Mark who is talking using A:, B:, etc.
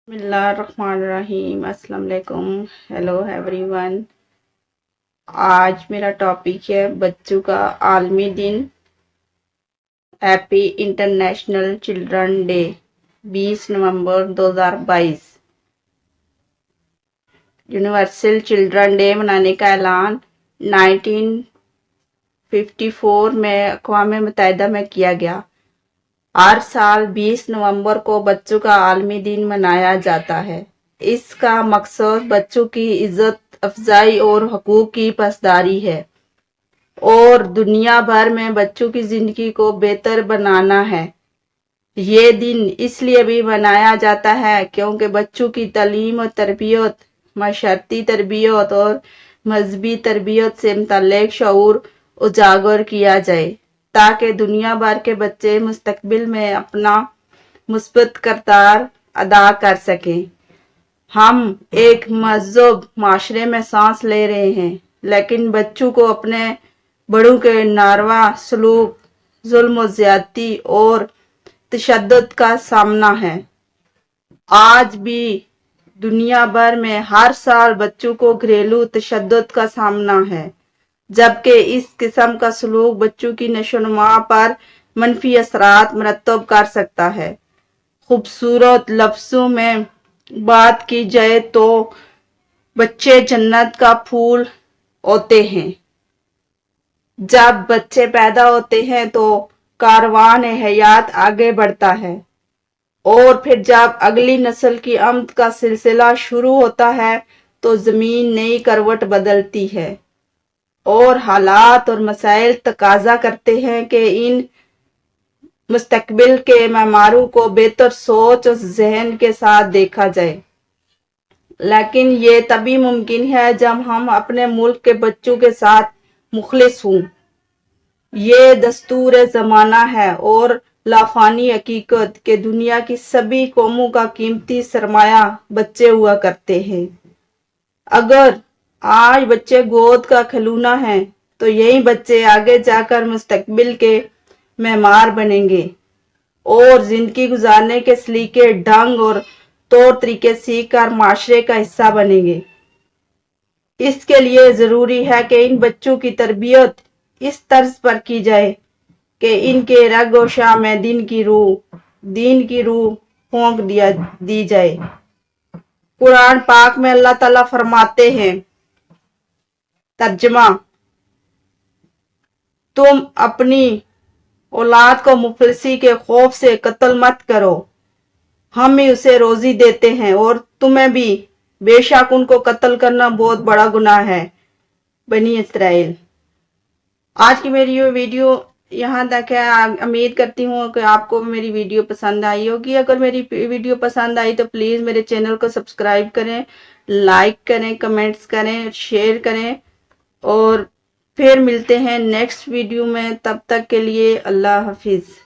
A: بسم اللہ الرحمن الرحیم۔ السلام علیکم، ہیلو ایوری ون۔ آج میرا ٹاپک ہے بچوں کا عالمی دن، ہیپی انٹرنیشنل چلڈرن ڈے 20 نومبر 2022۔ یونیورسل چلڈرن ڈے منانے کا اعلان 1954 میں اقوام متحدہ میں کیا گیا۔ ہر سال 20 نومبر کو بچوں کا عالمی دن منایا جاتا ہے۔ اس کا مقصد بچوں کی عزت افزائی اور حقوق کی پاسداری ہے اور دنیا بھر میں بچوں کی زندگی کو بہتر بنانا ہے۔ یہ دن اس لیے بھی منایا جاتا ہے کیونکہ بچوں کی تعلیم اور تربیت، معاشرتی تربیت اور مذہبی تربیت سے متعلق شعور اجاگر کیا جائے تاکہ دنیا بھر کے بچے مستقبل میں اپنا مثبت کردار ادا کر سکیں۔ ہم ایک مہذب معاشرے میں سانس لے رہے ہیں، لیکن بچوں کو اپنے بڑوں کے ناروا سلوک، ظلم و زیادتی اور تشدد کا سامنا ہے۔ آج بھی دنیا بھر میں ہر سال بچوں کو گھریلو تشدد کا سامنا ہے، جبکہ اس قسم کا سلوک بچوں کی نشو و نما پر منفی اثرات مرتب کر سکتا ہے۔ خوبصورت لفظوں میں بات کی جائے تو بچے جنت کا پھول ہوتے ہیں۔ جب بچے پیدا ہوتے ہیں تو کاروان حیات آگے بڑھتا ہے اور پھر جب اگلی نسل کی آمد کا سلسلہ شروع ہوتا ہے تو زمین نئی کروٹ بدلتی ہے اور حالات اور مسائل تقاضا کرتے ہیں کہ ان مستقبل کے معماروں کو بہتر سوچ اور ذہن کے ساتھ دیکھا جائے۔ لیکن یہ تبھی ممکن ہے جب ہم اپنے ملک کے بچوں کے ساتھ مخلص ہوں۔ یہ دستور زمانہ ہے اور لافانی حقیقت کہ دنیا کی سبھی قوموں کا قیمتی سرمایہ بچے ہوا کرتے ہیں۔ اگر آج بچے گود کا کھلونا ہیں تو یہی بچے آگے جا کر مستقبل کے معمار بنیں گے اور زندگی گزارنے کے سلیقے، ڈھنگ اور طور طریقے سیکھ کر معاشرے کا حصہ بنیں گے۔ اس کے لیے ضروری ہے کہ ان بچوں کی تربیت اس طرز پر کی جائے کہ ان کے رگ و شاہ میں دین کی روح پھونک دی جائے۔ قرآن پاک میں اللہ تعالیٰ فرماتے ہیں، ترجمہ: تم اپنی اولاد کو مفلسی کے خوف سے قتل مت کرو، ہم ہی اسے روزی دیتے ہیں اور تمہیں بھی، بے شک ان کو قتل کرنا بہت بڑا گناہ ہے۔ بنی اسرائیل۔ آج کی میری یہ ویڈیو یہاں تک ہے۔ امید کرتی ہوں کہ آپ کو میری ویڈیو پسند آئی ہوگی۔ اگر میری ویڈیو پسند آئی تو پلیز میرے چینل کو سبسکرائب کریں، لائک کریں، کمنٹس کریں، شیئر کریں اور پھر ملتے ہیں نیکسٹ ویڈیو میں۔ تب تک کے لیے اللہ حافظ۔